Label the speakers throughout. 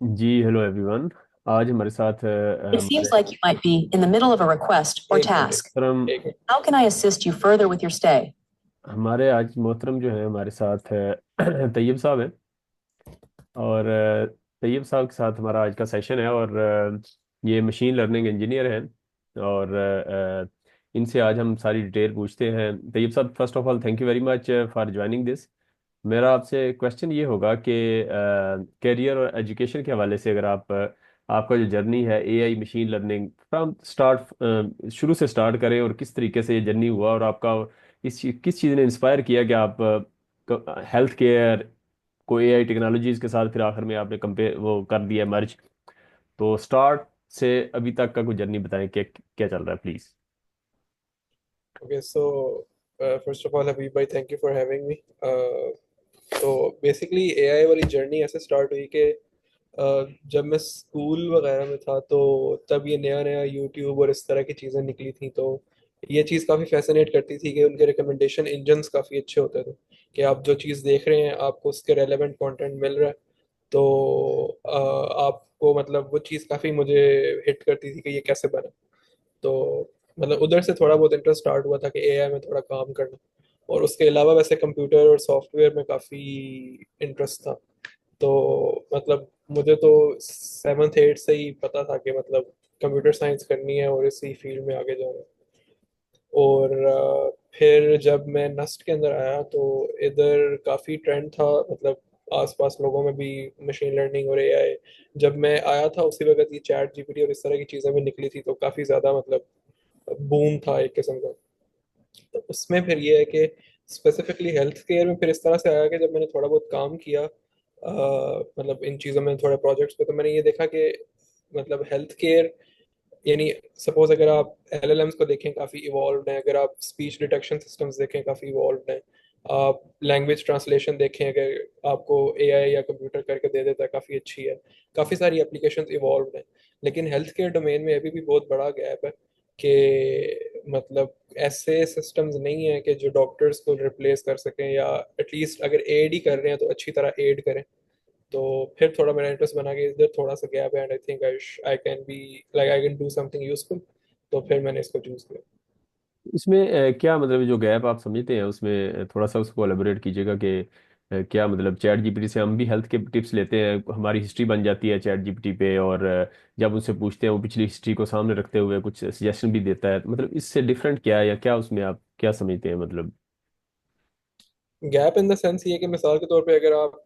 Speaker 1: जी hello everyone. आज हमारे साथ
Speaker 2: It seems like you might be in the middle of a request or
Speaker 1: एक minute
Speaker 2: task.
Speaker 1: मोहतरम।
Speaker 2: How can I assist you further with your stay?
Speaker 1: हमारे आज मोहतरम जो है हमारे साथ तैयब साहब हैं। और तैयब साहब के साथ हमारा आज का सेशन है। और ये मशीन लर्निंग इंजीनियर हैं। और इनसे आज हम सारी डिटेल पूछते हैं। तैयब साहब, first of all thank you very much for joining this. मेरा आपसे क्वेश्चन ये होगा कि करियर और एजुकेशन के हवाले से, अगर आप आपका जो जर्नी है AI machine learning from start, शुरू से स्टार्ट करें, और किस तरीके से ये जर्नी हुआ, और आपका किस चीज़ ने इंस्पायर किया कि आप हेल्थ केयर को एआई टेक्नोलॉजीज के साथ फिर आखिर में आपने कंपेयर वो कर दिया मर्ज। तो स्टार्ट से अभी तक का कोई जर्नी बताएं कि क्या चल रहा है please.
Speaker 3: Okay, so first of all, Habib bhai, thank you for having me. तो बेसिकली एआई वाली जर्नी ऐसे स्टार्ट हुई कि जब मैं स्कूल वगैरह में था तो तब ये नया नया यूट्यूब और इस तरह की चीज़ें निकली थी। तो ये चीज़ काफ़ी फैसिनेट करती थी कि उनके रिकमेंडेशन इंजन्स काफ़ी अच्छे होते थे कि आप जो चीज़ देख रहे हैं आपको उसके रेलेवेंट कंटेंट मिल रहा है। तो आपको मतलब वो चीज़ काफ़ी मुझे हिट करती थी कि ये कैसे बना। तो मतलब उधर से थोड़ा बहुत इंटरेस्ट स्टार्ट हुआ था कि एआई में थोड़ा काम करना। और उसके अलावा वैसे कंप्यूटर और सॉफ्टवेयर में काफ़ी इंटरेस्ट था। तो मतलब मुझे तो सेवन्थ एट से ही पता था कि मतलब कंप्यूटर साइंस करनी है और इसी फील्ड में आगे जाना है। और फिर जब मैं नस्ट के अंदर आया तो इधर काफ़ी ट्रेंड था, मतलब आसपास लोगों में भी मशीन लर्निंग और एआई। जब मैं आया था उसी वक्त ये चैट जीपीटी और इस तरह की चीज़ें भी निकली थी, तो काफ़ी ज़्यादा मतलब बूम था एक किस्म का। तो उसमें फिर ये है कि स्पेसिफिकली हेल्थ केयर में फिर इस तरह से आया कि जब मैंने थोड़ा बहुत काम किया मतलब इन चीज़ों में थोड़े प्रोजेक्ट्स पे, तो मैंने ये देखा कि मतलब हेल्थ केयर यानी सपोज अगर आप एलएलएम्स को देखें काफ़ी इवॉल्व हैं, अगर आप स्पीच डिटेक्शन सिस्टम्स देखें काफ़ी इवॉल्व हैं, आप लैंग्वेज ट्रांसलेशन देखें अगर आपको एआई या कंप्यूटर करके दे देता है काफ़ी अच्छी है। काफ़ी सारी एप्लीकेशंस इवॉल्व हैं। लेकिन हेल्थ केयर डोमेन में अभी भी बहुत बड़ा गैप है कि मतलब ऐसे सिस्टम्स नहीं है कि जो डॉक्टर्स को रिप्लेस कर सकें, या एटलीस्ट अगर एड ही कर रहे हैं तो अच्छी तरह एड करें। तो फिर थोड़ा मेरा इंटरेस्ट बना कि इधर थोड़ा सा गैप है and I think I can be like I can do something useful. तो फिर मैंने इसको चूज किया।
Speaker 1: इसमें क्या मतलब जो गैप आप समझते हैं उसमें थोड़ा सा उसको एलेबोरेट कीजिएगा कि क्या मतलब चैट जीपीटी से हम भी हेल्थ के टिप्स लेते हैं, हमारी हिस्ट्री बन जाती है चैट जीपीटी पे, और जब उनसे पूछते हैं वो पिछली हिस्ट्री को सामने रखते हुए कुछ सजेशन भी देता है। मतलब इससे डिफरेंट क्या है, या क्या उसमें आप क्या समझते हैं मतलब।
Speaker 3: गैप इन द सेंस ये कि मिसाल के तौर पे अगर आप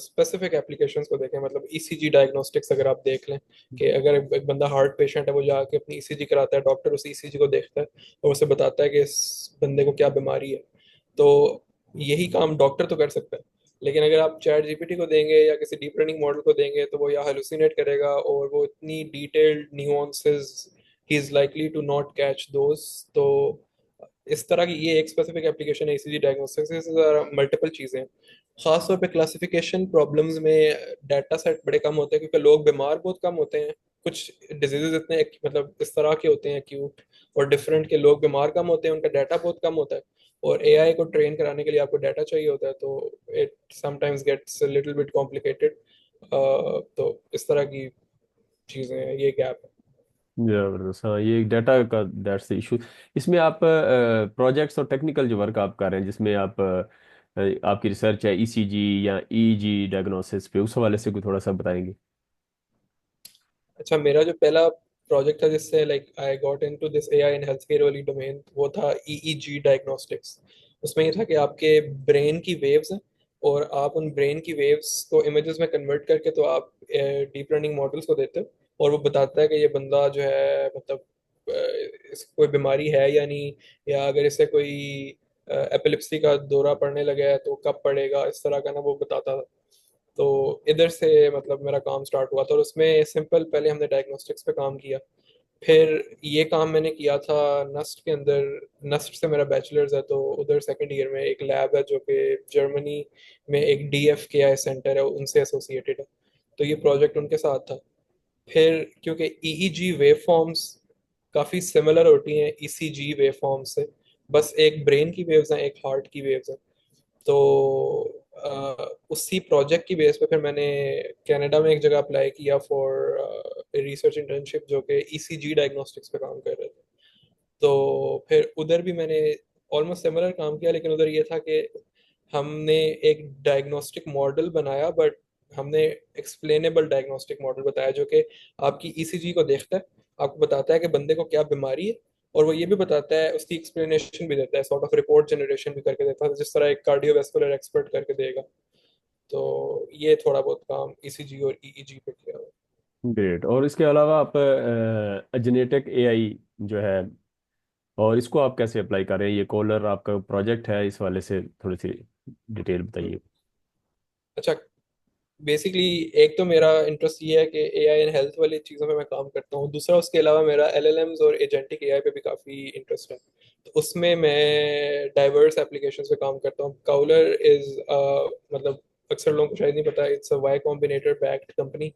Speaker 3: स्पेसिफिक एप्लीकेशंस को देखें, मतलब ईसीजी डायग्नोस्टिक्स अगर आप देख लें कि अगर एक बंदा हार्ट पेशेंट है वो जाके अपनी ईसीजी कराता है, डॉक्टर उस ईसीजी को देखता है और उसे बताता है कि इस बंदे को क्या बीमारी है। तो यही काम डॉक्टर तो कर सकता है। लेकिन अगर आप चैट जीपीटी को देंगे या किसी डीप लर्निंग मॉडल को देंगे तो वो या हेलुसिनेट करेगा और वो इतनी detailed nuances he is likely to not catch those. तो इस तरह की ये एक स्पेसिफिक एप्लीकेशन है ईसीजी डायग्नोस्टिक्स, इस मल्टीपल चीज़ें हैं। खासतौर पे क्लासिफिकेशन प्रॉब्लम्स में डाटा सेट बड़े कम होते हैं क्योंकि लोग बीमार बहुत कम होते हैं। कुछ डिजीजेज इतने मतलब इस तरह के होते हैं एक्यूट और डिफरेंट के, लोग बीमार कम होते हैं, उनका डाटा बहुत कम होता है। और एआई को ट्रेन कराने के लिए आपको डाटा चाहिए होता है, तो it sometimes gets little bit complicated. तो इस तरह की चीज़ें हैं, ये गैप है।
Speaker 1: जबरदस्त। हाँ, ये डाटा का दैट्स द इशू। इसमें आप प्रोजेक्ट्स और टेक्निकल जो वर्क आप कर रहे हैं जिसमें आप आपकी रिसर्च है ईसीजी या ईजी डायग्नोसिस पे, उस हवाले से कोई थोड़ा सा बताएंगे।
Speaker 3: अच्छा, मेरा जो पहला प्रोजेक्ट था जिससे like I got into this AI in health care वाली डोमेन, वो था ईईजी डायग्नोस्टिक्स। उसमें ये था कि आपके ब्रेन की वेव्स हैं और आप उन ब्रेन की वेव्स को इमेजेस में कन्वर्ट करके तो आप डीप लर्निंग मॉडल्स को देते हो और वो बताता है कि ये बंदा जो है मतलब इसको कोई बीमारी है या नहीं, या अगर इसे कोई एपिलेप्सी का दौरा पड़ने लगा है तो कब पड़ेगा, इस तरह का ना वो बताता था। तो इधर से मतलब मेरा काम स्टार्ट हुआ था और उसमें सिंपल पहले हमने डायग्नोस्टिक्स पे काम किया। फिर ये काम मैंने किया था नस्ट के अंदर। नस्ट से मेरा बैचलर्स है तो उधर सेकंड ईयर में एक लैब है जो कि जर्मनी में एक डीएफकेआई सेंटर है उनसे एसोसिएटेड है। तो ये प्रोजेक्ट उनके साथ था। फिर क्योंकि ईईजी वेवफॉर्म्स काफ़ी सिमिलर होती हैं ईसीजी वेवफॉर्म्स से, बस एक ब्रेन की वेव्स हैं एक हार्ट की वेव्स हैं। तो उसी प्रोजेक्ट की बेस पे फिर मैंने कनाडा में एक जगह अप्लाई किया फॉर रिसर्च इंटर्नशिप, जो कि ईसीजी डायग्नोस्टिक्स पे काम कर रहे थे। तो फिर उधर भी मैंने ऑलमोस्ट सिमिलर काम किया, लेकिन उधर ये था कि हमने एक डायग्नोस्टिक मॉडल बनाया, बट हमने एक्सप्लेनेबल डायग्नोस्टिक मॉडल बताया जो कि आपकी ईसीजी को देखता है, आपको बताता है कि बंदे को क्या बीमारी है, और वो ये भी बताता है, उसकी एक्सप्लेनेशन भी देता है, सॉर्ट ऑफ रिपोर्ट जनरेशन भी करके देता है, जिस तरह एक कार्डियोवैस्कुलर एक्सपर्ट करके देगा। तो ये थोड़ा बहुत काम ईसीजी और ईईजी पे किया हुआ।
Speaker 1: ग्रेट। और इसके अलावा आप जेनेटिक एआई जो है, और इसको आप कैसे अप्लाई कर रहे हैं? ये कॉलर आपका प्रोजेक्ट है, इस वाले से थोड़ी सी डिटेल बताइए।
Speaker 3: अच्छा, बेसिकली एक तो मेरा इंटरेस्ट ये है कि एआई एंड हेल्थ वाली चीज़ों पे मैं काम करता हूँ, दूसरा उसके अलावा मेरा एलएलएम्स और एजेंटिक एआई पे भी काफ़ी इंटरेस्ट है। तो उसमें मैं डाइवर्स एप्लीकेशंस पे काम करता हूँ। काउलर इज मतलब अक्सर लोगों को शायद नहीं पता, it's a Y combinator backed company,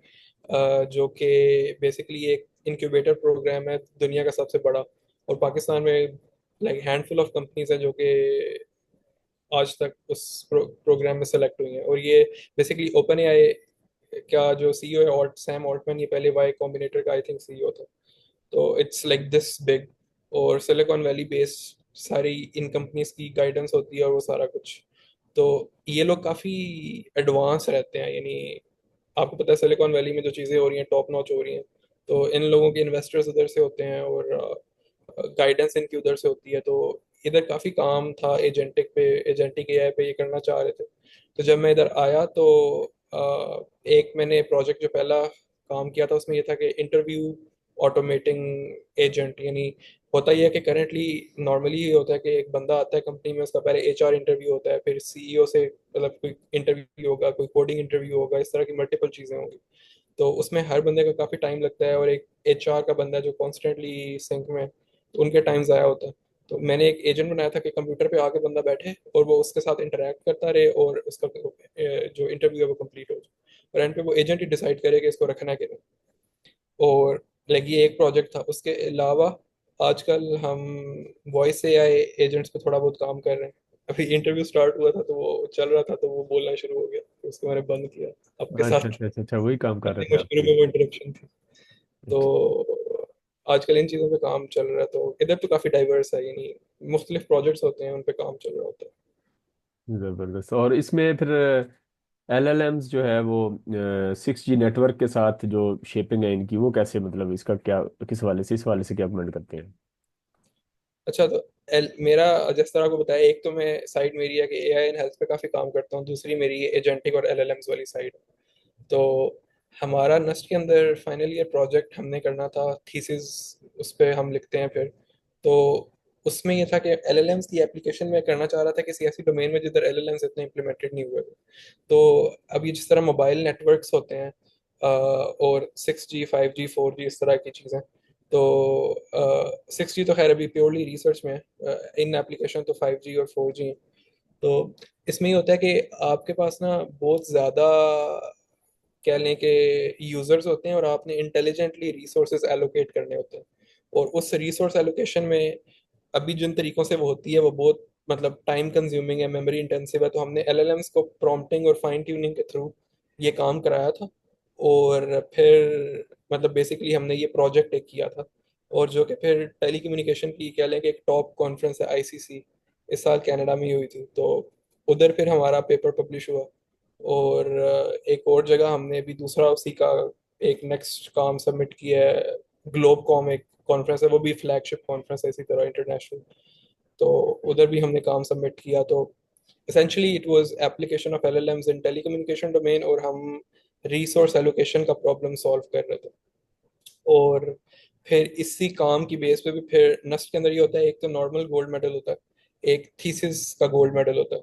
Speaker 3: जो कि बेसिकली एक इंक्यूबेटर प्रोग्राम है, दुनिया का सबसे बड़ा। और पाकिस्तान में लाइक हैंडफुल ऑफ कंपनीज हैं जो कि आज तक उस प्रोग्राम में सेलेक्ट हुई हैं। और ये बेसिकली ओपन एआई का जो सीईओ है, ऑल्ट सैम ऑल्टमैन, ये पहले वाई कॉम्बिनेटर का आई थिंक सीईओ था। तो इट्स लाइक दिस बिग, और सिलिकॉन वैली बेस्ड सारी इन कंपनीज की गाइडेंस होती है और वो सारा कुछ। तो ये लोग काफ़ी एडवांस रहते हैं, यानी आपको पता है सिलिकॉन वैली में जो चीज़ें हो रही हैं टॉप नॉच हो रही हैं। तो इन लोगों के इन्वेस्टर्स उधर से होते हैं और गाइडेंस इनकी उधर से होती है। तो इधर काफ़ी काम था एजेंटिक पे, एजेंटिक एआई पे ये करना चाह रहे थे। तो जब मैं इधर आया तो एक मैंने प्रोजेक्ट जो पहला काम किया था उसमें ये था कि इंटरव्यू ऑटोमेटिंग एजेंट, यानी होता ही है कि करेंटली नॉर्मली ये होता है कि एक बंदा आता है कंपनी में, उसका पहले एचआर इंटरव्यू होता है, फिर सीईओ से मतलब कोई इंटरव्यू होगा, कोई कोडिंग इंटरव्यू होगा, इस तरह की मल्टीपल चीज़ें होंगी। तो उसमें हर बंदे का काफ़ी टाइम लगता है, और एक एचआर का बंदा जो कॉन्स्टेंटली सिंक में है, तो उनके टाइम ज़ाया होता है। तो मैंने एक एजेंट बनाया था कि कंप्यूटर पे आके बंदा बैठे और वो उसके साथ इंटरेक्ट करता रहे, और उसका जो इंटरव्यू है वो कंप्लीट हो जाए, और एंड पे वो एजेंट ही डिसाइड करे कि इसको रखना है कि नहीं। और लाइक ये एक प्रोजेक्ट था। उसके अलावा आजकल हम वॉइस एआई एजेंट्स पे थोड़ा बहुत काम कर रहे हैं। अभी इंटरव्यू स्टार्ट हुआ था तो वो चल रहा था, तो वो बोलना शुरू हो गया, तो उसको मैंने बंद किया आपके
Speaker 1: अच्छा
Speaker 3: साथ।
Speaker 1: अच्छा अच्छा अच्छा, वही काम कर रहे थे आप?
Speaker 3: शुरू में वो इंटरप्शन थी। तो आजकल इन चीज़ों पे काम चल रहा है, तो इधर तो काफ़ी डाइवर्स है, यानी मुख्तलिफ प्रोजेक्ट्स होते हैं, उन पे काम चल रहा होता है।
Speaker 1: जबरदस्त। और इसमें फिर एलएलएम्स जो है वो 6G नेटवर्क के साथ जो शेपिंग है इनकी, वो कैसे, मतलब इसका क्या, किस वाले से, इस वाले से क्या कमेंट करते हैं?
Speaker 3: अच्छा, तो मेरा जिस तरह को बताया, एक तो मैं साइड मेरी है कि एआई एंड हेल्थ पे काफ़ी काम करता हूँ, दूसरी मेरी एजेंटिक और एलएलएम्स वाली साइड। तो हमारा नस्ट के अंदर फाइनल ईयर प्रोजेक्ट हमने करना था, थीसिस उस पे हम लिखते हैं फिर। तो उसमें ये था कि एलएलएम्स की एप्लीकेशन में करना चाह रहा था किसी ऐसी डोमेन में जिधर एलएलएम्स इतने इंप्लीमेंटेड नहीं हुए थे। तो अब ये जिस तरह मोबाइल नेटवर्क्स होते हैं, और 6G 5G 4G इस तरह की चीज़ें। तो 6G तो खैर अभी प्योरली रिसर्च में है, इन एप्लीकेशन तो 5G और 4G हैं। तो इसमें ये होता है कि आपके पास ना बहुत ज़्यादा कह लें कि यूजर्स होते हैं, और आपने इंटेलिजेंटली रिसोर्सेज एलोकेट करने होते हैं। और उस रिसोर्स एलोकेशन में अभी जिन तरीकों से वो होती है वो बहुत मतलब टाइम कंज्यूमिंग है, मेमोरी इंटेंसिव है। तो हमने एलएलएम्स को प्रॉम्प्टिंग और फाइन ट्यूनिंग के थ्रू ये काम कराया था। और फिर मतलब बेसिकली हमने ये प्रोजेक्ट एक किया था, और जो कि फिर टेली कम्युनिकेशन की कह लें कि एक टॉप कॉन्फ्रेंस है आईसीसी, इस साल कनाडा में ही हुई थी। तो उधर फिर हमारा पेपर पब्लिश हुआ। और एक और जगह हमने भी दूसरा उसी का एक नेक्स्ट काम सबमिट किया है। ग्लोब कॉम एक कॉन्फ्रेंस है, वो भी फ्लैगशिप कॉन्फ्रेंस है इसी तरह इंटरनेशनल। तो उधर भी हमने काम सबमिट किया। तो essentially it was application of LLMs in telecommunication domain, और हम रिसोर्स एलोकेशन का प्रॉब्लम सॉल्व कर रहे थे। और फिर इसी काम की बेस पे भी फिर नस्ट के अंदर ये होता है, एक तो नॉर्मल गोल्ड मेडल होता है, एक थीसिस का गोल्ड मेडल होता है।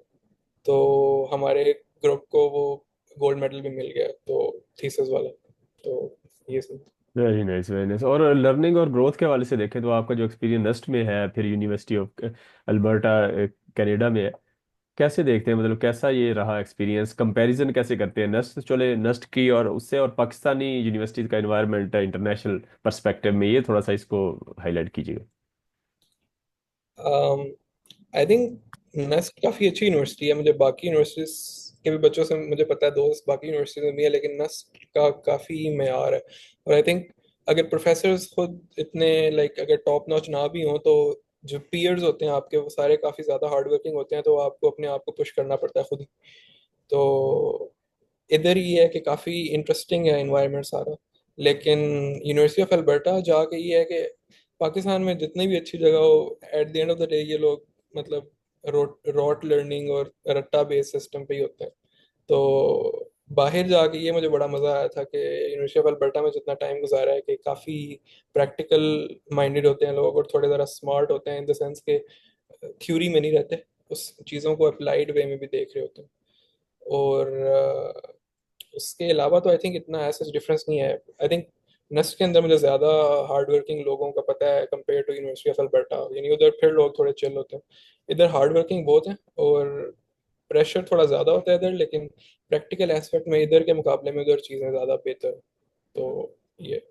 Speaker 3: तो हमारे ग्रुप को वो गोल्ड मेडल भी मिल गया, तो थीसिस वाला। तो ये सब।
Speaker 1: Very nice very nice. और लर्निंग और ग्रोथ के हवाले से देखें तो आपका जो एक्सपीरियंस नस्ट में है, फिर यूनिवर्सिटी ऑफ अल्बर्टा कनाडा में है, कैसे देखते हैं, मतलब कैसा ये रहा एक्सपीरियंस? कंपैरिजन कैसे करते हैं नस्ट, चले नस्ट की और उससे, और पाकिस्तानी यूनिवर्सिटीज का एनवायरनमेंट इंटरनेशनल पर्सपेक्टिव में, ये थोड़ा सा इसको हाईलाइट कीजिएगा।
Speaker 3: आई थिंक नेस्ट काफ़ी अच्छी यूनिवर्सिटी है, मुझे बाकी यूनिवर्सिटीज के भी बच्चों से मुझे पता है, दोस्त बाकी यूनिवर्सिटीज में भी है, लेकिन नस्ट का काफ़ी मयार है। और आई थिंक अगर प्रोफेसर्स खुद इतने लाइक अगर टॉप नॉच ना भी हों, तो जो पीयर्स होते हैं आपके वो सारे काफ़ी ज़्यादा हार्ड वर्किंग होते हैं, तो आपको अपने आप को पुश करना पड़ता है खुद ही। तो इधर ये है कि काफ़ी इंटरेस्टिंग है इन्वायरमेंट सारा। लेकिन यूनिवर्सिटी ऑफ अल्बर्टा जाके ये है कि पाकिस्तान में जितनी भी अच्छी जगह हो, at the end of the day ये लोग मतलब रॉट लर्निंग और रट्टा बेस्ड सिस्टम पे ही होते हैं। तो बाहर जाके ये मुझे बड़ा मज़ा आया था कि यूनिवर्सिटी ऑफ अल्बर्टा में जितना टाइम गुजारा है कि काफ़ी प्रैक्टिकल माइंडेड होते हैं लोग, और थोड़े ज़रा स्मार्ट होते हैं इन द सेंस के थ्योरी में नहीं रहते, उस चीज़ों को अप्लाइड वे में भी देख रहे होते हैं। और उसके अलावा तो आई थिंक इतना ऐसा डिफरेंस नहीं है। आई थिंक नस्ट के अंदर मुझे ज़्यादा हार्ड वर्किंग लोगों का पता है compare to university of Alberta, यानी उधर फिर लोग थोड़े चिल होते हैं। इधर हार्ड वर्किंग बहुत है और प्रेशर थोड़ा ज़्यादा होता है इधर, लेकिन प्रैक्टिकल एस्पेक्ट में इधर के मुकाबले में उधर चीज़ें ज़्यादा बेहतर हैं। तो ये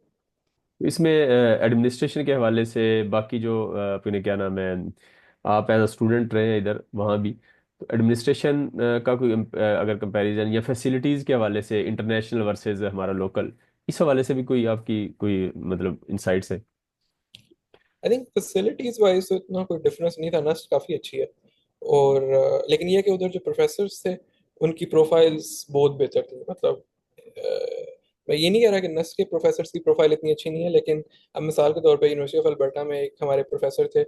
Speaker 1: इसमें एडमिनिस्ट्रेशन के हवाले से बाकी जो अपने क्या नाम है, आप एज अ स्टूडेंट रहे हैं इधर वहाँ भी, तो एडमिनिस्ट्रेशन का कोई अगर कंपैरिजन या फैसिलिटीज़ के हवाले से इंटरनेशनल वर्सेस हमारा लोकल, इस हवाले से भी कोई आपकी कोई मतलब इंसाइट्स है?
Speaker 3: आई थिंक फैसिलिटीज वाइज तो इतना कोई डिफरेंस नहीं था, नस्ट काफ़ी अच्छी है। और लेकिन ये है कि उधर जो प्रोफेसर्स थे उनकी प्रोफाइल्स बहुत बेहतर थी। मतलब मैं ये नहीं कह रहा कि नस्ट के प्रोफेसर्स की प्रोफाइल इतनी अच्छी नहीं है, लेकिन अब मिसाल के तौर पे यूनिवर्सिटी ऑफ अल्बर्टा में एक हमारे प्रोफेसर थे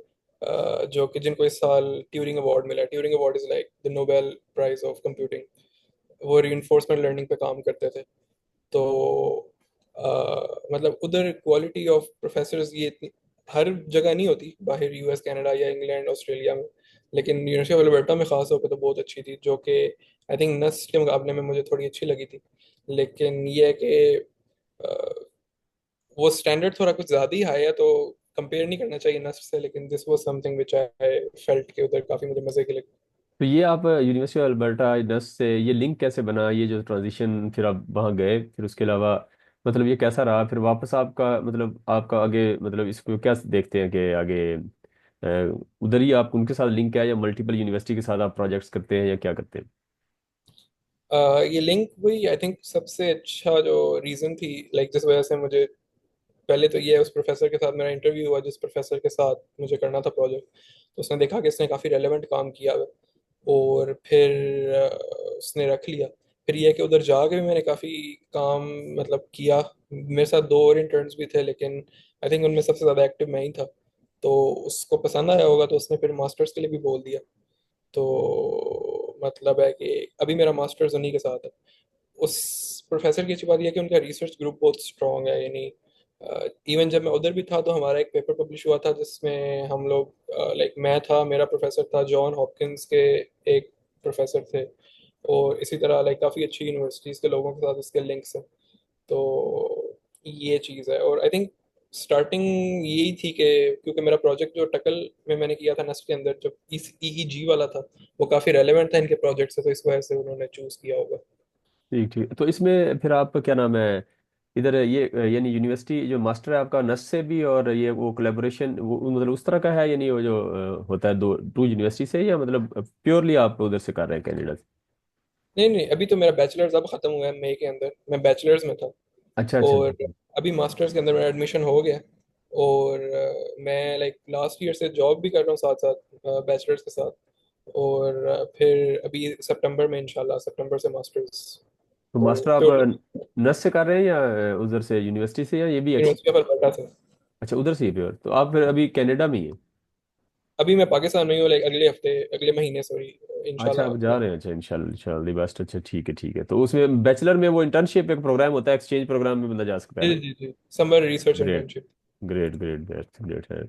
Speaker 3: जो कि जिनको इस साल ट्यूरिंग अवार्ड मिला। Turing award is like the Nobel prize of computing. वो रीइंफोर्समेंट लर्निंग पे काम करते थे। तो मतलब उधर क्वालिटी ऑफ प्रोफेसर्स ये इतनी हर जगह नहीं होती, बाहर यूएस कनाडा या इंग्लैंड ऑस्ट्रेलिया में, लेकिन यूनिवर्सिटी ऑफ अल्बर्टा में खास होकर तो बहुत अच्छी थी, जो कि आई थिंक नस्ट के मुकाबले में मुझे थोड़ी अच्छी लगी थी। लेकिन ये है कि वो स्टैंडर्ड थोड़ा कुछ ज़्यादा ही हाई है, तो कंपेयर नहीं करना चाहिए नस्ट से। लेकिन this was something which I felt के उधर काफ़ी मुझे मज़े की लगी।
Speaker 1: तो ये आप यूनिवर्सिटी ऑफ अल्बर्टा नस से ये लिंक कैसे बना, ये जो ट्रांजिशन फिर आप वहाँ गए, फिर उसके अलावा मतलब ये कैसा रहा फिर वापस आपका, मतलब आपका आगे मतलब इसको क्या देखते हैं कि आगे उधर ही आप उनके साथ लिंक है या मल्टीपल यूनिवर्सिटी के साथ आप प्रोजेक्ट्स करते हैं या क्या करते हैं?
Speaker 3: ये लिंक हुई आई थिंक सबसे अच्छा जो रीज़न थी, लाइक जिस वजह से मुझे पहले तो ये है, उस प्रोफेसर के साथ मेरा इंटरव्यू हुआ जिस प्रोफेसर के साथ मुझे करना था प्रोजेक्ट। तो उसने देखा कि इसने काफ़ी रेलेवेंट काम किया हुआ है, और फिर उसने रख लिया। फिर ये है कि उधर जाके भी मैंने काफ़ी काम मतलब किया। मेरे साथ दो और इंटर्न्स भी थे, लेकिन आई थिंक उनमें सबसे ज़्यादा एक्टिव मैं ही था। तो उसको पसंद आया होगा, तो उसने फिर मास्टर्स के लिए भी बोल दिया। तो मतलब है कि अभी मेरा मास्टर्स उन्हीं के साथ है। उस प्रोफेसर की अच्छी बात यह है कि उनका रिसर्च ग्रुप बहुत स्ट्रॉन्ग है। यानी इवन जब मैं उधर भी था तो हमारा एक पेपर पब्लिश हुआ था जिसमें हम लोग लाइक मैं था, मेरा प्रोफेसर था, जॉन हॉपकिंस के एक प्रोफेसर थे, और इसी तरह लाइक काफ़ी अच्छी यूनिवर्सिटीज़ के लोगों के साथ इसके लिंक्स हैं। तो ये चीज़ है। और आई थिंक स्टार्टिंग यही थी कि क्योंकि मेरा प्रोजेक्ट जो टकल में मैंने किया था नस्ट के अंदर, जो ईईजी वाला था, वो काफ़ी रेलेवेंट था इनके प्रोजेक्ट से, तो इस वजह से उन्होंने चूज़ किया होगा।
Speaker 1: ठीक ठीक। तो इसमें फिर आप क्या नाम है, इधर ये यानी यूनिवर्सिटी जो मास्टर है आपका नस से भी, और ये वो कोलेबोरेशन वो मतलब उस तरह का है, यानी वो जो होता है दो टू यूनिवर्सिटी से, या मतलब प्योरली आप उधर से कर रहे हैं कनाडा से?
Speaker 3: नहीं नहीं, अभी तो मेरा बैचलर्स अब खत्म हुआ है मई के अंदर, मैं बैचलर्स में था।
Speaker 1: अच्छा अच्छा
Speaker 3: और
Speaker 1: अच्छा।
Speaker 3: अभी मास्टर्स के अंदर मेरा एडमिशन हो गया। और मैं लाइक लास्ट ईयर से जॉब भी कर रहा हूँ साथ साथ बैचलर्स के साथ। और फिर अभी सितंबर में इंशाल्लाह सितंबर से मास्टर्स।
Speaker 1: तो
Speaker 3: तो
Speaker 1: मास्टर आप
Speaker 3: टोटल
Speaker 1: नस से कर रहे हैं या उधर से यूनिवर्सिटी से, या ये भी
Speaker 3: यूनिवर्सिटी ऑफ अल्बर्टा से।
Speaker 1: अच्छा उधर से ही प्योर, तो आप फिर अभी कनाडा में ही हैं?
Speaker 3: अभी मैं पाकिस्तान में ही हूँ, लाइक अगले हफ्ते अगले महीने सॉरी
Speaker 1: अच्छा
Speaker 3: इंशाल्लाह
Speaker 1: आप जा
Speaker 3: मैं।
Speaker 1: रहे हैं, अच्छा इंशाल्लाह इंशाल्लाह बेस्ट, अच्छा ठीक है ठीक है। तो उसमें बैचलर में वो इंटर्नशिप एक प्रोग्राम होता है, एक्सचेंज प्रोग्राम में बंदा जा सकता है
Speaker 3: जी
Speaker 1: ना?
Speaker 3: जी जी, summer research
Speaker 1: great
Speaker 3: internship.
Speaker 1: Great great great great है।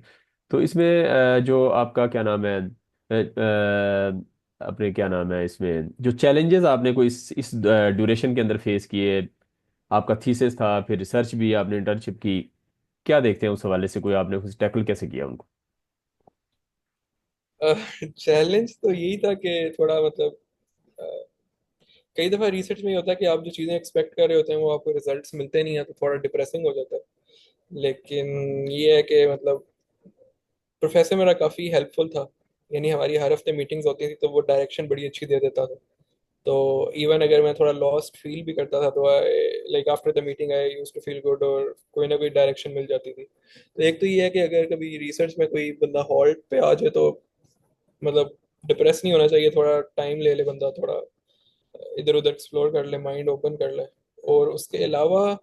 Speaker 1: तो इसमें जो आपका क्या नाम है, अपने क्या नाम है, इसमें जो चैलेंजेस आपने कोई इस ड्यूरेशन के अंदर फेस किए, आपका थीसिस था फिर रिसर्च भी आपने इंटर्नशिप की, क्या देखते हैं उस हवाले से, कोई आपने कुछ टैकल कैसे किया उनको?
Speaker 3: चैलेंज तो यही था कि थोड़ा मतलब कई दफा रिसर्च में ये होता है कि आप जो चीजें एक्सपेक्ट कर रहे होते हैं वो आपको रिजल्ट्स मिलते नहीं है, तो थोड़ा डिप्रेसिंग हो जाता है। लेकिन ये है कि मतलब प्रोफेसर मेरा काफी हेल्पफुल था। यानी हमारी हर हफ्ते मीटिंग्स होती थी, तो वो डायरेक्शन बड़ी अच्छी दे देता था। तो इवन अगर मैं थोड़ा लॉस्ट फील भी करता था तो like after the meeting I used to feel good, और कोई ना कोई डायरेक्शन मिल जाती थी। तो एक तो ये है कि अगर कभी रिसर्च में कोई बंदा हॉल्ट पे आ जाए तो मतलब डिप्रेस नहीं होना चाहिए, थोड़ा टाइम ले ले बंदा, थोड़ा इधर उधर एक्सप्लोर कर ले, माइंड ओपन कर ले। और उसके अलावा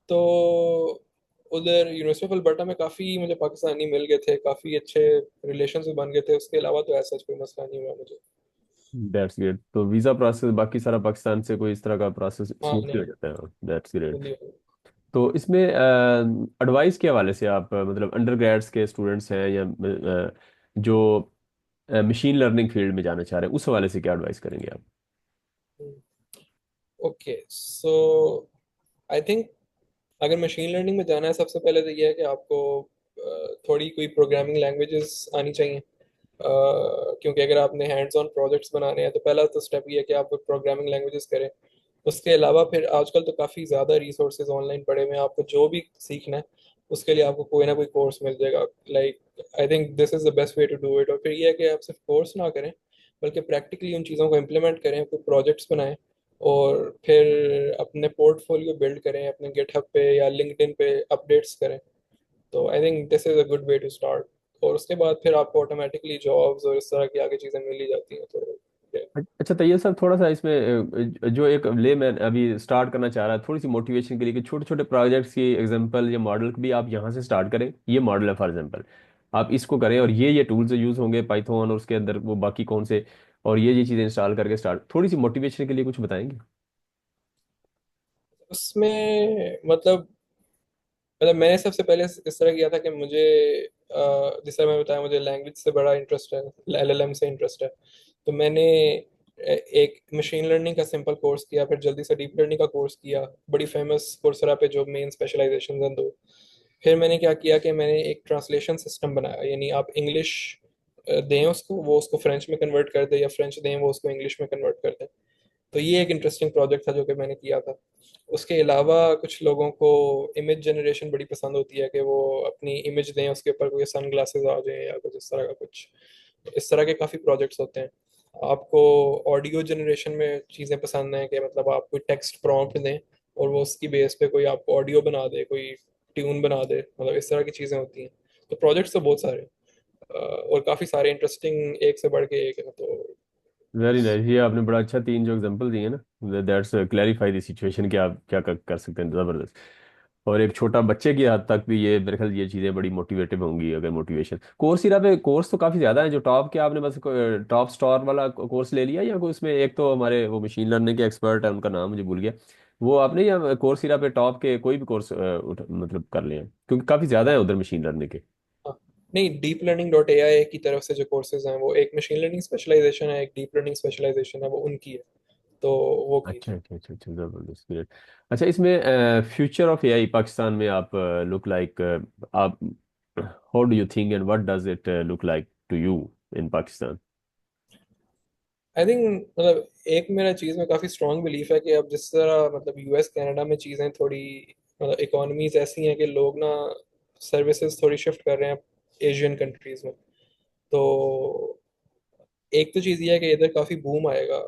Speaker 3: तो उधर यूनिवर्सिटी ऑफ अल्बर्टा में काफ़ी मुझे पाकिस्तानी मिल गए थे, काफ़ी अच्छे रिलेशंस बन गए थे। उसके अलावा तो ऐसा कोई मसला नहीं हुआ मुझे।
Speaker 1: That's great. तो वीज़ा प्रोसेस बाकी सारा पाकिस्तान से कोई इस तरह का प्रोसेस
Speaker 3: हाँ
Speaker 1: स्मूथली
Speaker 3: नहीं,
Speaker 1: हो जाता है। That's great.
Speaker 3: जल्दी हो
Speaker 1: तो इसमें एडवाइस के हवाले से आप मतलब अंडर ग्रेड्स के स्टूडेंट्स हैं या जो मशीन लर्निंग फील्ड में जाना चाह रहे हैं, उस हवाले से क्या एडवाइस करेंगे आप?
Speaker 3: गया। ओके, सो आई थिंक अगर मशीन लर्निंग में जाना है, सबसे पहले तो ये है कि आपको थोड़ी कोई प्रोग्रामिंग लैंग्वेजेस आनी चाहिए। क्योंकि अगर आपने हैंड्स ऑन प्रोजेक्ट्स बनाने हैं तो पहला तो स्टेप ये है कि आप प्रोग्रामिंग लैंग्वेजेस करें। उसके अलावा फिर आजकल तो काफ़ी ज़्यादा रिसोर्सेज ऑनलाइन पड़े हुए हैं, आपको जो भी सीखना है उसके लिए आपको कोई ना कोई कोर्स मिल जाएगा। Like I think this is the best way to do it. और फिर ये है कि आप सिर्फ कोर्स ना करें, बल्कि प्रैक्टिकली उन चीज़ों को इम्प्लीमेंट करें, कोई प्रोजेक्ट्स बनाएं, और फिर अपने पोर्टफोलियो बिल्ड करें, अपने गिटहब पे या लिंक्डइन पे अपडेट्स करें। तो I think this is a good way to start. और उसके बाद फिर आपको ऑटोमेटिकली जॉब्स और इस तरह की आगे चीज़ें मिल ही जाती हैं। तो yeah।
Speaker 1: अच्छा तैयब साहब, थोड़ा सा इसमें जो एक लेमैन अभी स्टार्ट करना चाह रहा है, थोड़ी सी मोटिवेशन के लिए कि छोटे छोटे प्रोजेक्ट्स की एग्जांपल या मॉडल भी आप यहाँ से स्टार्ट करें। ये मॉडल है फॉर एग्जांपल, आप इसको करें और ये टूल्स यूज़ होंगे पाइथन और उसके अंदर वो बाकी कौन से, और ये चीज़ें इंस्टॉल करके स्टार्ट, थोड़ी सी मोटिवेशन के लिए कुछ बताएंगे?
Speaker 3: उसमें मतलब मैंने सबसे पहले इस तरह किया था कि मुझे जिस तरह मैं बताया, मुझे लैंग्वेज से बड़ा इंटरेस्ट है, एलएलएम से इंटरेस्ट है। तो मैंने एक मशीन लर्निंग का सिंपल कोर्स किया, फिर जल्दी से डीप लर्निंग का कोर्स किया, बड़ी फेमस कोर्सेरा पे जो मेन स्पेशलाइजेशन हैं दो। फिर मैंने क्या किया कि मैंने एक ट्रांसलेशन सिस्टम बनाया, यानी आप इंग्लिश दें उसको, वो उसको फ्रेंच में कन्वर्ट कर दे, या फ्रेंच दें वो उसको इंग्लिश में कन्वर्ट कर दे। तो ये एक इंटरेस्टिंग प्रोजेक्ट था जो कि मैंने किया था। उसके अलावा कुछ लोगों को इमेज जनरेशन बड़ी पसंद होती है कि वो अपनी इमेज दें, उसके ऊपर कोई सन ग्लासेस आ जाए या कुछ इस तरह का, कुछ इस तरह के काफ़ी प्रोजेक्ट्स होते हैं। आपको ऑडियो जनरेशन में चीज़ें पसंद हैं कि मतलब आप कोई टेक्स्ट प्रॉम्प्ट दें और वो उसकी बेस पे कोई आपको ऑडियो बना दे, कोई ट्यून बना दे, मतलब इस तरह की चीज़ें होती हैं। तो प्रोजेक्ट्स तो बहुत सारे हैं, और काफ़ी सारे इंटरेस्टिंग, एक से बढ़ के एक है। तो
Speaker 1: वेरी नाइस। ये आपने बड़ा अच्छा तीन जो एग्जांपल दिए ना, दैट्स क्लैरिफाई द सिचुएशन कि आप क्या कर सकते हैं। जबरदस्त। और एक छोटा बच्चे की हद तक भी ये मेरे ख्याल ये चीज़ें बड़ी मोटिवेटिव होंगी। अगर मोटिवेशन कोर्सेरा पे कोर्स तो काफ़ी ज़्यादा है, जो टॉप के आपने बस टॉप स्टार वाला कोर्स ले लिया, या कोई उसमें एक तो हमारे वो मशीन लर्निंग के एक्सपर्ट है उनका नाम मुझे भूल गया, वो आपने, या कोर्सेरा पे टॉप के कोई भी कोर्स मतलब कर लिया? क्योंकि काफ़ी ज़्यादा है उधर मशीन लर्निंग के।
Speaker 3: हाँ, नहीं, डीप लर्निंग डॉट एआई की तरफ से जो कोर्सेज हैं वो एक मशीन लर्निंग स्पेशलाइजेशन है, एक डीप लर्निंग स्पेशलाइजेशन है, वो उनकी है। तो वो की
Speaker 1: अच्छा
Speaker 3: थी।
Speaker 1: अच्छा अच्छा अच्छा, जबरदस्त, ग्रेट। अच्छा, इसमें फ्यूचर ऑफ एआई पाकिस्तान में आप लुक लाइक, आप how do you think and what does it look like to you in Pakistan?
Speaker 3: I think मतलब एक मेरा चीज़ में काफ़ी स्ट्रॉन्ग बिलीफ है कि अब जिस तरह मतलब यूएस कनाडा में चीज़ें थोड़ी मतलब इकोनॉमीज ऐसी हैं कि लोग ना सर्विसेज थोड़ी शिफ्ट कर रहे हैं एशियन कंट्रीज में। तो एक तो चीज़ ये है कि इधर काफ़ी बूम आएगा,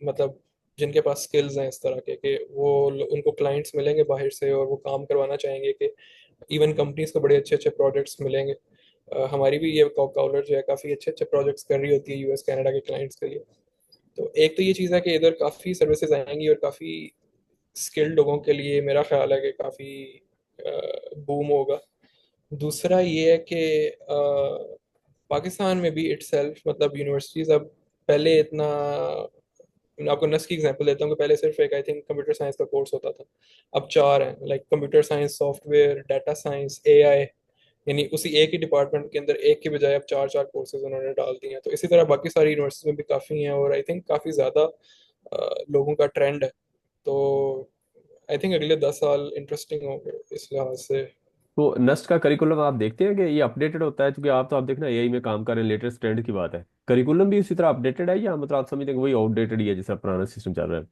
Speaker 3: मतलब जिनके पास स्किल्स हैं इस तरह के कि वो उनको क्लाइंट्स मिलेंगे बाहर से और वो काम करवाना चाहेंगे, कि इवन कंपनीज को बड़े अच्छे अच्छे प्रोजेक्ट्स मिलेंगे। हमारी भी ये कॉलर जो है काफ़ी अच्छे अच्छे प्रोजेक्ट्स कर रही होती है यूएस कनाडा के क्लाइंट्स के लिए। तो एक तो ये चीज़ है कि इधर काफ़ी सर्विसेज आएंगी और काफ़ी स्किल्ड लोगों के लिए मेरा ख्याल है कि काफ़ी बूम होगा। दूसरा ये है कि पाकिस्तान में भी इटसेल्फ मतलब यूनिवर्सिटीज़ अब पहले इतना, मैं आपको नस्ल की एग्जांपल देता हूँ कि पहले सिर्फ एक आई थिंक कंप्यूटर साइंस का कोर्स होता था, अब चार हैं, like computer science, software, data science, AI. यानी उसी एक ही डिपार्टमेंट के अंदर एक के बजाय अब चार चार कोर्सेज उन्होंने डाल दिए हैं। तो इसी तरह बाकी सारी यूनिवर्सिटीज में भी काफ़ी हैं, और आई थिंक काफ़ी ज़्यादा लोगों का ट्रेंड है। तो आई थिंक अगले 10 साल इंटरेस्टिंग होंगे इस लिहाज से।
Speaker 1: तो नस्ट का करिकुलम आप देखते हैं कि ये अपडेटेड होता है? क्योंकि आप तो आप देखना एआई में काम कर रहे हैं, लेटेस्ट ट्रेंड की बात है, करिकुलम भी उसी तरह अपडेटेड है, या मतलब आप समझते हैं कि वही आउटडेटेड ही है जैसा पुराना सिस्टम चल रहा है?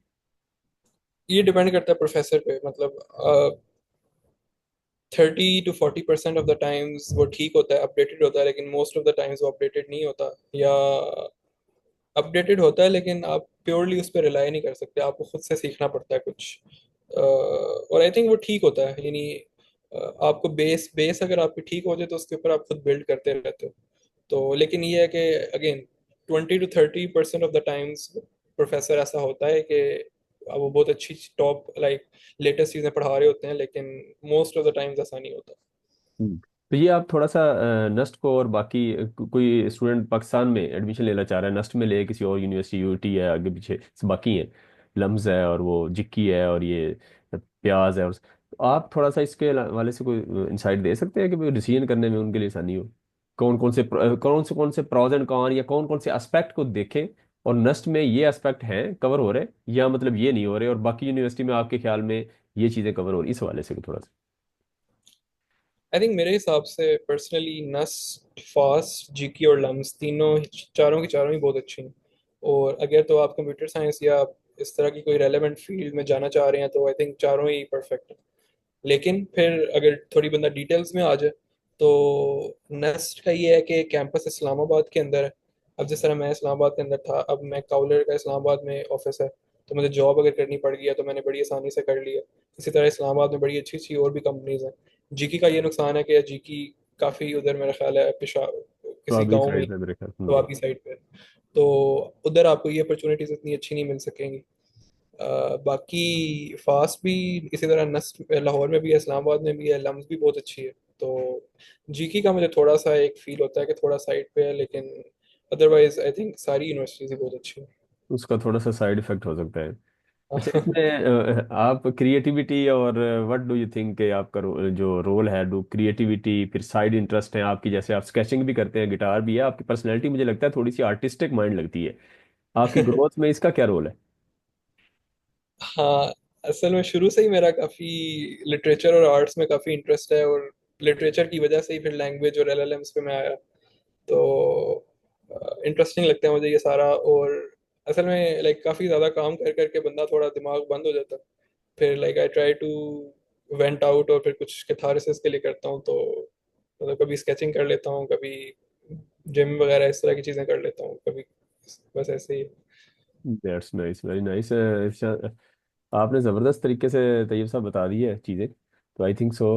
Speaker 3: ये डिपेंड करता है प्रोफेसर पे, मतलब 30 to 40% ऑफ द टाइम्स वो ठीक होता है, अपडेटेड होता है, लेकिन मोस्ट ऑफ द टाइम्स वो अपडेटेड नहीं होता, या अपडेटेड होता है लेकिन आप प्योरली उस पर रिलाई नहीं कर सकते, आपको खुद से सीखना पड़ता है कुछ। और आई थिंक वो ठीक होता है, यानी आपको बेस बेस अगर आपकी ठीक हो जाए तो उसके ऊपर आप खुद बिल्ड करते रहते हो। तो लेकिन ये है कि again 20 to 30% of the times professor ऐसा होता है कि वो बहुत अच्छी टॉप लाइक लेटेस्ट चीज़ें पढ़ा रहे होते हैं, लेकिन मोस्ट ऑफ द टाइम्स ऐसा नहीं होता।
Speaker 1: हम्म। तो ये आप थोड़ा सा नस्ट को और बाकी कोई स्टूडेंट पाकिस्तान में एडमिशन लेना चाह रहा है, नस्ट में ले किसी और यूनिवर्सिटी, यूटी है आगे पीछे से बाकी हैं, लम्स है और वो जिक्की है और ये प्याज है, और तो आप थोड़ा सा इसके वाले से कोई इंसाइट दे सकते हैं कि भाई डिसीजन करने में उनके लिए आसानी हो, कौन से प्रॉज एंड कॉन या कौन कौन से एस्पेक्ट को देखें, और नस्ट में ये एस्पेक्ट हैं कवर हो रहे या मतलब ये नहीं हो रहे, और बाकी यूनिवर्सिटी में आपके ख्याल में ये चीज़ें कवर हो रही, इस हवाले से थोड़ा सा।
Speaker 3: आई थिंक मेरे हिसाब से पर्सनली नस्ट, फास्ट, जीके और लम्स तीनों चारों की चारों ही बहुत अच्छी हैं। और अगर तो आप कंप्यूटर साइंस या आप इस तरह की कोई रेलेवेंट फील्ड में जाना चाह रहे हैं तो आई थिंक चारों ही परफेक्ट हैं। लेकिन फिर अगर थोड़ी बंदा डिटेल्स में आ जाए तो नेस्ट का ये है कि कैंपस इस्लामाबाद के अंदर है। अब जिस तरह मैं इस्लामाबाद के अंदर था, अब मैं काउलर का इस्लामाबाद में ऑफिस है, तो मुझे जॉब अगर करनी पड़ गई है तो मैंने बड़ी आसानी से कर लिया। इसी तरह इस्लामाबाद में बड़ी अच्छी अच्छी और भी कंपनीज हैं। जीकी का ये नुकसान है कि जीकी काफ़ी उधर मेरा ख्याल है पिछा
Speaker 1: तो
Speaker 3: किसी
Speaker 1: आप भी
Speaker 3: गांव में,
Speaker 1: साइड से मेरे ख्याल।
Speaker 3: तो आपकी साइड पे, तो उधर आपको ये अपॉर्चुनिटीज इतनी अच्छी नहीं मिल सकेंगी। बाकी फास्ट भी इसी तरह, नस्ट लाहौर में भी है, इस्लामाबाद में भी है, लम्स भी बहुत अच्छी है। तो जीकी का मुझे थोड़ा सा एक फील होता है कि थोड़ा साइड पे है, लेकिन अदरवाइज आई थिंक सारी यूनिवर्सिटीज ही बहुत अच्छी है।
Speaker 1: उसका थोड़ा सा साइड इफेक्ट हो सकता है। अच्छा, इसमें आप क्रिएटिविटी और व्हाट डू यू थिंक कि आपका जो रोल है, डू क्रिएटिविटी फिर साइड इंटरेस्ट है आपकी, जैसे आप स्केचिंग भी करते हैं, गिटार भी है, आपकी पर्सनैलिटी मुझे लगता है थोड़ी सी आर्टिस्टिक माइंड लगती है, आपकी ग्रोथ में इसका क्या रोल है?
Speaker 3: हाँ, असल में शुरू से ही मेरा काफ़ी लिटरेचर और आर्ट्स में काफ़ी इंटरेस्ट है, और लिटरेचर की वजह से ही फिर लैंग्वेज और एलएलएम्स पे मैं आया। तो इंटरेस्टिंग लगता है मुझे ये सारा। और असल में लाइक काफ़ी ज़्यादा काम कर करके बंदा थोड़ा दिमाग बंद हो जाता है। फिर like I try to went out, और फिर कुछ कैथारसिस के लिए करता हूँ। तो मतलब कभी स्केचिंग कर लेता हूँ, कभी जिम वगैरह इस तरह की चीज़ें कर लेता हूँ कभी, बस ऐसे ही।
Speaker 1: That's nice, very nice. आपने ज़बरदस्त तरीके से तैयब साहब बता दी है चीज़ें, तो I think so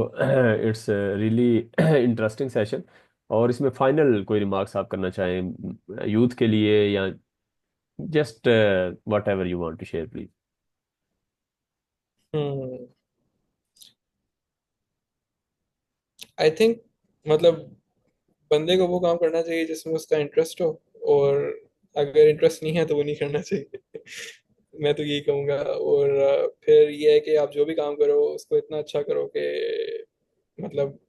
Speaker 1: it's really interesting session. और इसमें फाइनल कोई रिमार्क्स आप करना चाहें यूथ के लिए, या just whatever you want to share please.
Speaker 3: Hmm, I think मतलब बंदे को वो काम करना चाहिए जिसमें उसका इंटरेस्ट हो, और अगर इंटरेस्ट नहीं है तो वो नहीं करना चाहिए। मैं तो यही कहूँगा। और फिर ये है कि आप जो भी काम करो उसको इतना अच्छा करो कि मतलब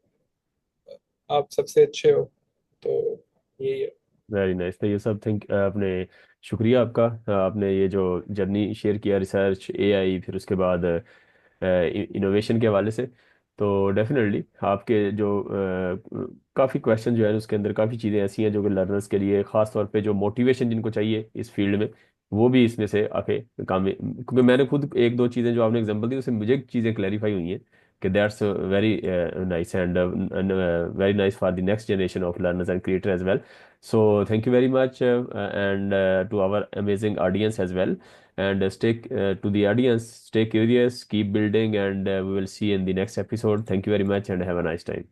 Speaker 3: आप सबसे अच्छे हो। तो यही है।
Speaker 1: वेरी नाइस, तो ये सब थिंक आपने, शुक्रिया आपका, आपने ये जो जर्नी शेयर किया, रिसर्च, एआई, फिर उसके बाद इनोवेशन के हवाले से। तो डेफिनेटली आपके जो काफ़ी क्वेश्चन जो है उसके अंदर काफ़ी चीज़ें ऐसी हैं जो कि लर्नर्स के लिए, ख़ास तौर पे जो मोटिवेशन जिनको चाहिए इस फील्ड में, वो भी इसमें से आके काम में, क्योंकि मैंने खुद एक दो चीज़ें जो आपने एग्जांपल दी उससे मुझे चीज़ें क्लैरिफाई हुई हैं कि that's very nice and very nice for the next generation of learners and creator as well. So thank you very much, and to our amazing audience as well. And to the audience, stay curious, keep building, and we will see you in the next episode. Thank you very much, and have a nice time.